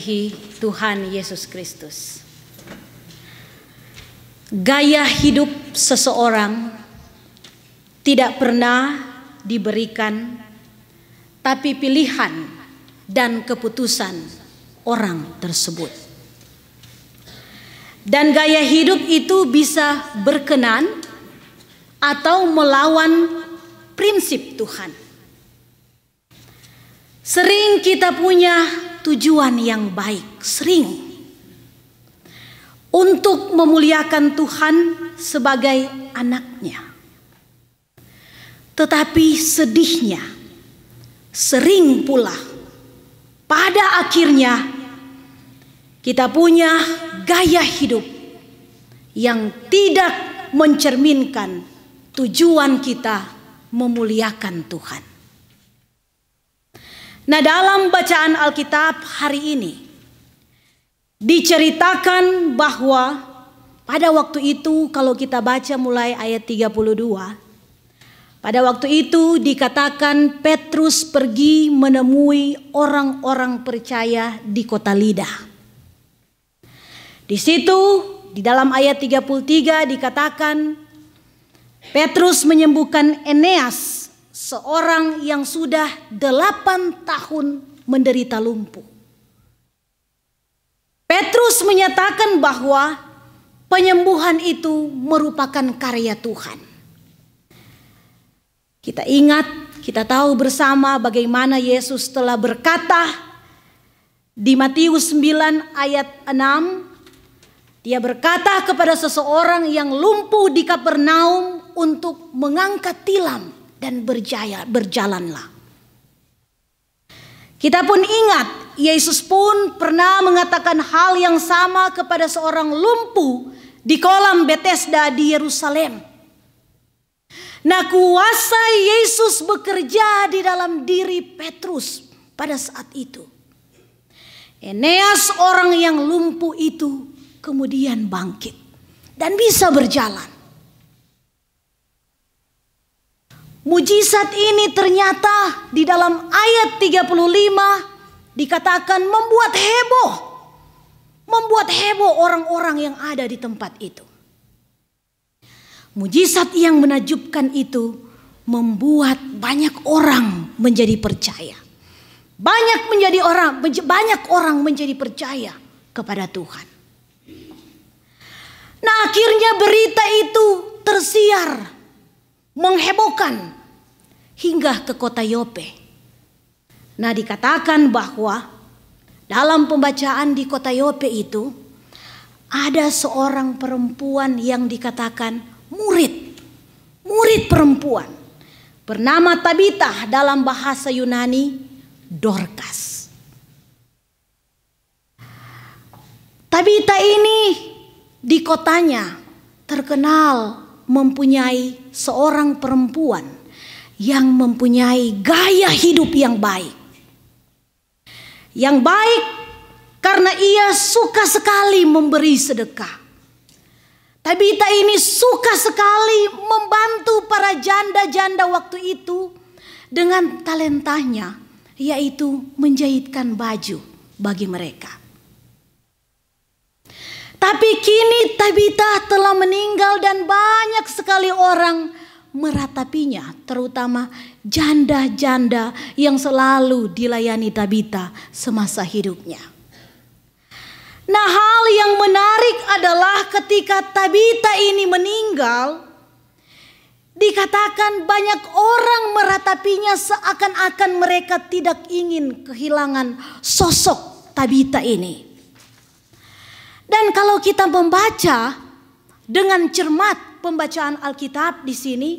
dikasihi Tuhan Yesus Kristus. Gaya hidup seseorang tidak pernah diberikan, tapi pilihan dan keputusan orang tersebut. Dan gaya hidup itu bisa berkenan atau melawan prinsip Tuhan. Sering kita punya tujuan yang baik, sering untuk memuliakan Tuhan sebagai anaknya. Tetapi sedihnya, sering pula pada akhirnya kita punya gaya hidup yang tidak mencerminkan tujuan kita memuliakan Tuhan. Nah, dalam bacaan Alkitab hari ini diceritakan bahwa pada waktu itu, kalau kita baca mulai ayat 32, pada waktu itu dikatakan Petrus pergi menemui orang-orang percaya di kota Lida. Di situ di dalam ayat 33 dikatakan Petrus menyembuhkan Eneas, seorang yang sudah 8 tahun menderita lumpuh. Petrus menyatakan bahwa penyembuhan itu merupakan karya Tuhan. Kita ingat, kita tahu bersama bagaimana Yesus telah berkata di Matius 9 ayat 6. Dia berkata kepada seseorang yang lumpuh di Kapernaum untuk mengangkat tilam dan berjalanlah. Kita pun ingat, Yesus pun pernah mengatakan hal yang sama kepada seorang lumpuh di kolam Bethesda di Yerusalem. Nah, kuasa Yesus bekerja di dalam diri Petrus pada saat itu. Eneas, orang yang lumpuh itu, kemudian bangkit dan bisa berjalan. Mujizat ini ternyata di dalam ayat 35 dikatakan membuat heboh orang-orang yang ada di tempat itu. Mujizat yang menakjubkan itu membuat banyak orang menjadi percaya. Banyak orang menjadi percaya kepada Tuhan. Nah, akhirnya berita itu tersiar, menghebohkan hingga ke kota Yope. Nah, dikatakan bahwa dalam pembacaan di kota Yope itu ada seorang perempuan yang dikatakan murid perempuan bernama Tabita, dalam bahasa Yunani Dorcas. Tabita ini di kotanya terkenal mempunyai seorang perempuan yang mempunyai gaya hidup yang baik. Yang baik karena ia suka sekali memberi sedekah. Tabita ini suka sekali membantu para janda-janda waktu itu dengan talentanya, yaitu menjahitkan baju bagi mereka. Tapi kini Tabita telah meninggal dan banyak sekali orang meratapinya, terutama janda-janda yang selalu dilayani Tabita semasa hidupnya. Nah, hal yang menarik adalah ketika Tabita ini meninggal, dikatakan banyak orang meratapinya seakan-akan mereka tidak ingin kehilangan sosok Tabita ini. Dan kalau kita membaca dengan cermat pembacaan Alkitab di sini,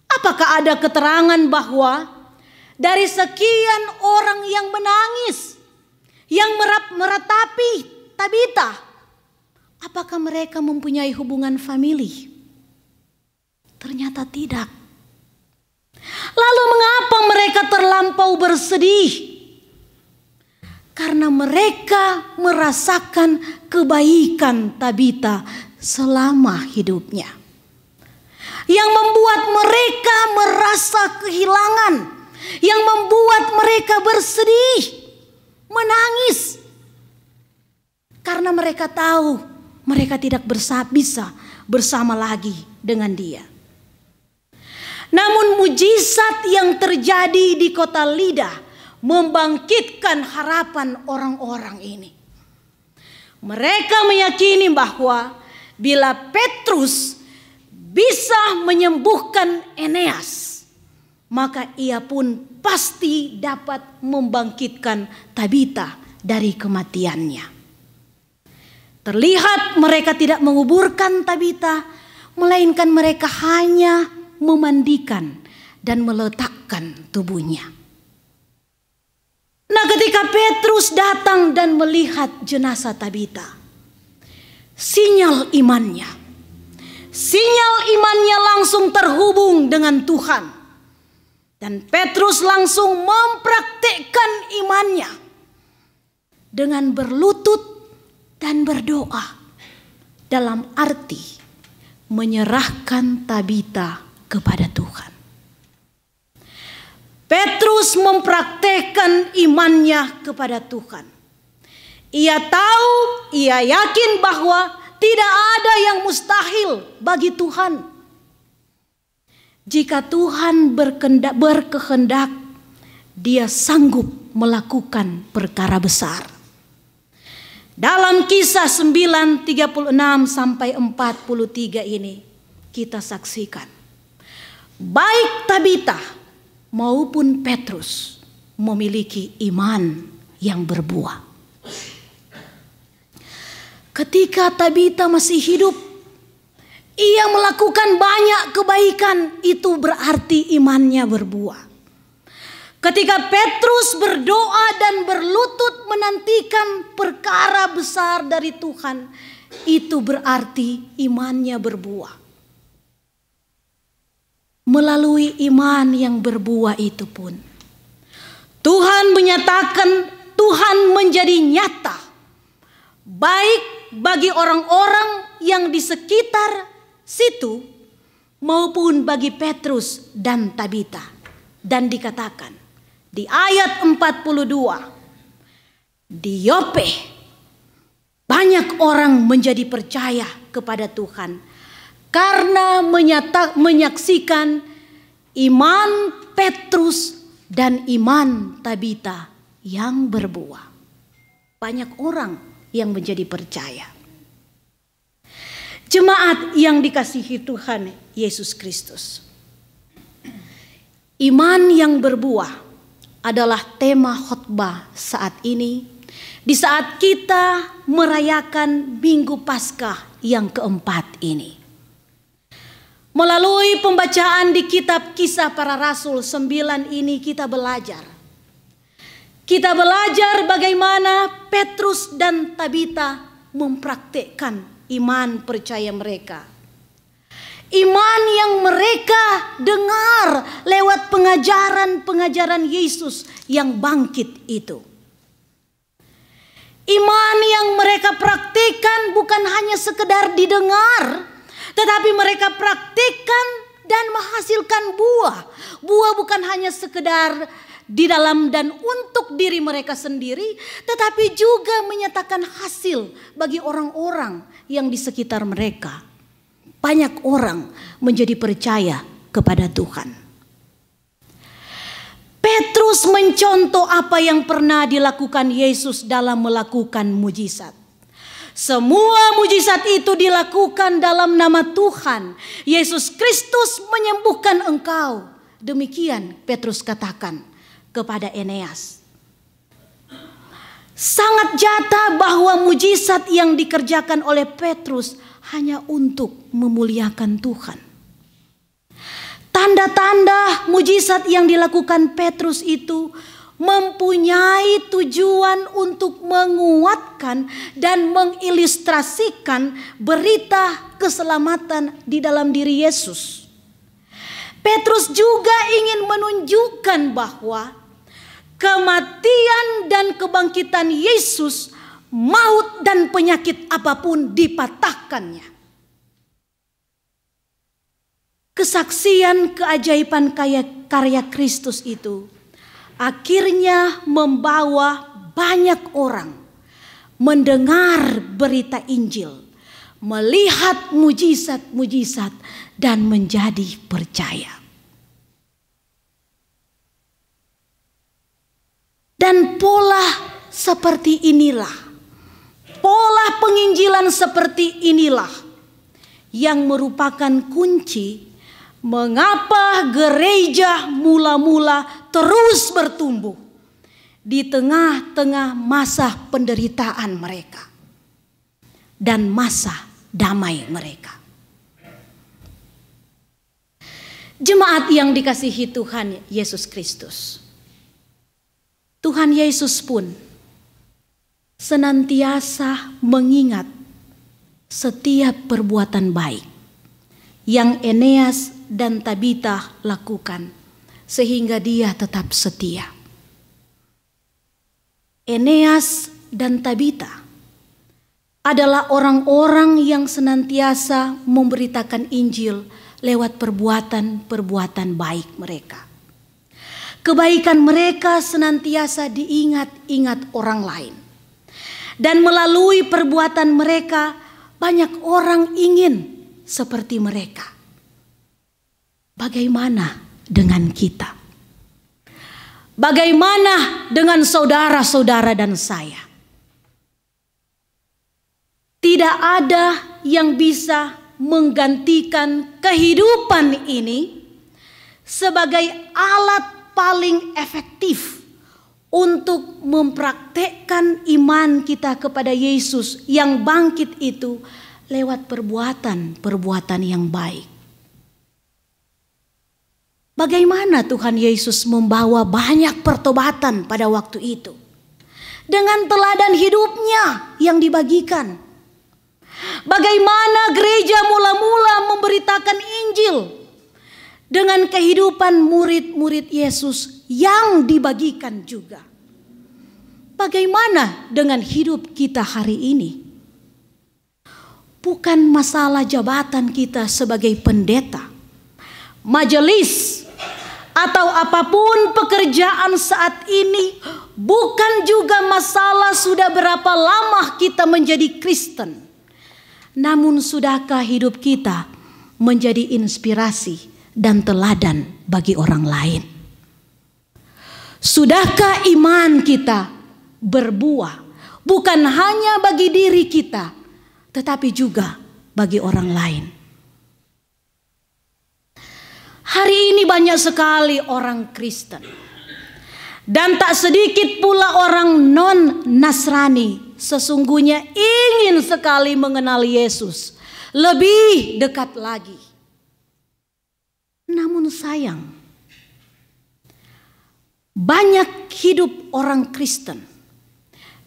apakah ada keterangan bahwa dari sekian orang yang menangis, yang meratapi Tabita, apakah mereka mempunyai hubungan famili? Ternyata tidak. Lalu mengapa mereka terlampau bersedih? Karena mereka merasakan kebaikan Tabita selama hidupnya, yang membuat mereka merasa kehilangan, yang membuat mereka bersedih, menangis, karena mereka tahu mereka tidak bisa bersama lagi dengan dia. Namun mujizat yang terjadi di kota Lida membangkitkan harapan orang-orang ini. Mereka meyakini bahwa bila Petrus bisa menyembuhkan Eneas, maka ia pun pasti dapat membangkitkan Tabita dari kematiannya. Terlihat mereka tidak menguburkan Tabita, melainkan mereka hanya memandikan dan meletakkan tubuhnya. Nah, ketika Petrus datang dan melihat jenazah Tabita, sinyal imannya langsung terhubung dengan Tuhan. Dan Petrus langsung mempraktikkan imannya dengan berlutut dan berdoa, dalam arti menyerahkan Tabita kepada Tuhan. Petrus mempraktekkan imannya kepada Tuhan. Ia tahu, ia yakin bahwa tidak ada yang mustahil bagi Tuhan. Jika Tuhan berkehendak, dia sanggup melakukan perkara besar. Dalam Kisah 9:36 sampai 43 ini kita saksikan, baik Tabita maupun Petrus memiliki iman yang berbuah. Ketika Tabita masih hidup, ia melakukan banyak kebaikan, itu berarti imannya berbuah. Ketika Petrus berdoa dan berlutut menantikan perkara besar dari Tuhan, itu berarti imannya berbuah. Melalui iman yang berbuah itu pun, Tuhan menyatakan, Tuhan menjadi nyata, baik bagi orang-orang yang di sekitar situ maupun bagi Petrus dan Tabita. Dan dikatakan di ayat 42, di Yope banyak orang menjadi percaya kepada Tuhan karena menyaksikan iman Petrus dan iman Tabita yang berbuah. Banyak orang yang menjadi percaya. Jemaat yang dikasihi Tuhan Yesus Kristus, iman yang berbuah adalah tema khotbah saat ini, di saat kita merayakan Minggu Paskah yang keempat ini. Melalui pembacaan di kitab Kisah Para Rasul 9 ini kita belajar. Kita belajar bagaimana Petrus dan Tabita mempraktikkan iman percaya mereka. Iman yang mereka dengar lewat pengajaran-pengajaran Yesus yang bangkit itu. Iman yang mereka praktikkan bukan hanya sekedar didengar, tetapi mereka praktikkan dan menghasilkan buah. Buah bukan hanya sekedar di dalam dan untuk diri mereka sendiri, tetapi juga menyatakan hasil bagi orang-orang yang di sekitar mereka. Banyak orang menjadi percaya kepada Tuhan. Petrus mencontoh apa yang pernah dilakukan Yesus dalam melakukan mujizat. Semua mujizat itu dilakukan dalam nama Tuhan. Yesus Kristus menyembuhkan engkau. Demikian Petrus katakan kepada Eneas. Sangat nyata bahwa mujizat yang dikerjakan oleh Petrus hanya untuk memuliakan Tuhan. Tanda-tanda mujizat yang dilakukan Petrus itu mempunyai tujuan untuk menguatkan dan mengilustrasikan berita keselamatan di dalam diri Yesus. Petrus juga ingin menunjukkan bahwa kematian dan kebangkitan Yesus, maut dan penyakit apapun dipatahkannya. Kesaksian keajaiban karya Kristus itu akhirnya membawa banyak orang mendengar berita Injil, melihat mujizat-mujizat, dan menjadi percaya. Dan pola seperti inilah, pola penginjilan seperti inilah yang merupakan kunci mengapa gereja mula-mula terus bertumbuh di tengah-tengah masa penderitaan mereka dan masa damai mereka. Jemaat yang dikasihi Tuhan Yesus Kristus, Tuhan Yesus pun senantiasa mengingat setiap perbuatan baik yang Eneas dan Tabita lakukan sehingga dia tetap setia. Eneas dan Tabita adalah orang-orang yang senantiasa memberitakan Injil lewat perbuatan-perbuatan baik mereka. Kebaikan mereka senantiasa diingat-ingat orang lain. Dan melalui perbuatan mereka, banyak orang ingin seperti mereka. Bagaimana dengan kita? Bagaimana dengan saudara-saudara dan saya? Tidak ada yang bisa menggantikan kehidupan ini sebagai alat paling efektif untuk mempraktekkan iman kita kepada Yesus yang bangkit itu lewat perbuatan-perbuatan yang baik. Bagaimana Tuhan Yesus membawa banyak pertobatan pada waktu itu dengan teladan hidupnya yang dibagikan. Bagaimana gereja mula-mula memberitakan Injil dengan kehidupan murid-murid Yesus yang dibagikan juga. Bagaimana dengan hidup kita hari ini? Bukan masalah jabatan kita sebagai pendeta, majelis, atau apapun pekerjaan saat ini. Bukan juga masalah sudah berapa lama kita menjadi Kristen. Namun sudahkah hidup kita menjadi inspirasi dan teladan bagi orang lain? Sudahkah iman kita berbuah bukan hanya bagi diri kita, tetapi juga bagi orang lain? Hari ini banyak sekali orang Kristen dan tak sedikit pula orang non-Nasrani sesungguhnya ingin sekali mengenal Yesus lebih dekat lagi. Namun sayang, banyak hidup orang Kristen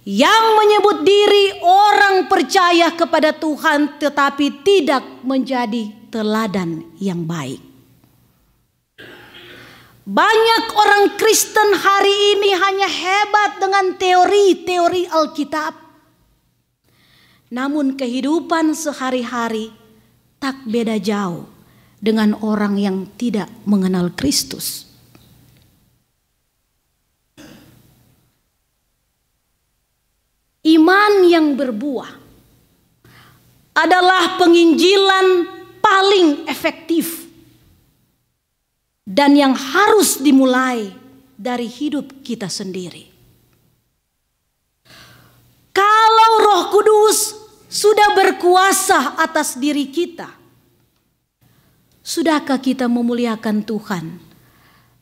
yang menyebut diri orang percaya kepada Tuhan tetapi tidak menjadi teladan yang baik. Banyak orang Kristen hari ini hanya hebat dengan teori-teori Alkitab. Namun kehidupan sehari-hari tak beda jauh dengan orang yang tidak mengenal Kristus. Iman yang berbuah adalah penginjilan paling efektif dan yang harus dimulai dari hidup kita sendiri. Kalau Roh Kudus sudah berkuasa atas diri kita, sudahkah kita memuliakan Tuhan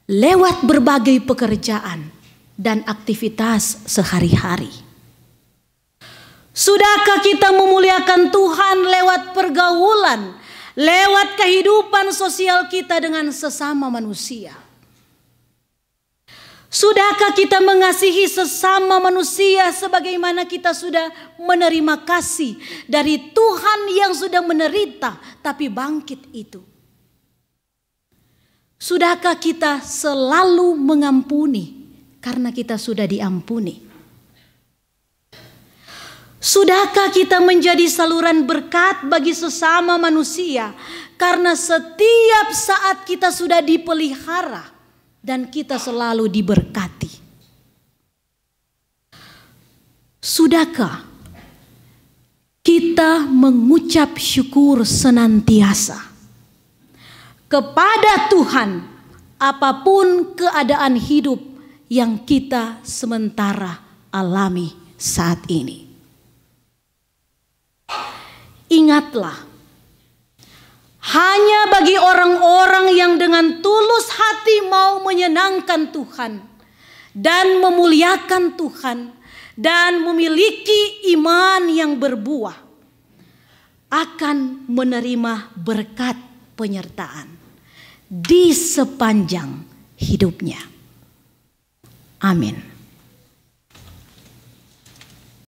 lewat berbagai pekerjaan dan aktivitas sehari-hari? Sudahkah kita memuliakan Tuhan lewat pergaulan, lewat kehidupan sosial kita dengan sesama manusia? Sudahkah kita mengasihi sesama manusia sebagaimana kita sudah menerima kasih dari Tuhan yang sudah menderita tapi bangkit itu? Sudahkah kita selalu mengampuni karena kita sudah diampuni? Sudahkah kita menjadi saluran berkat bagi sesama manusia karena setiap saat kita sudah dipelihara dan kita selalu diberkati? Sudahkah kita mengucap syukur senantiasa kepada Tuhan apapun keadaan hidup yang kita sementara alami saat ini. Ingatlah, hanya bagi orang-orang yang dengan tulus hati mau menyenangkan Tuhan dan memuliakan Tuhan dan memiliki iman yang berbuah akan menerima berkat penyertaan di sepanjang hidupnya. Amin.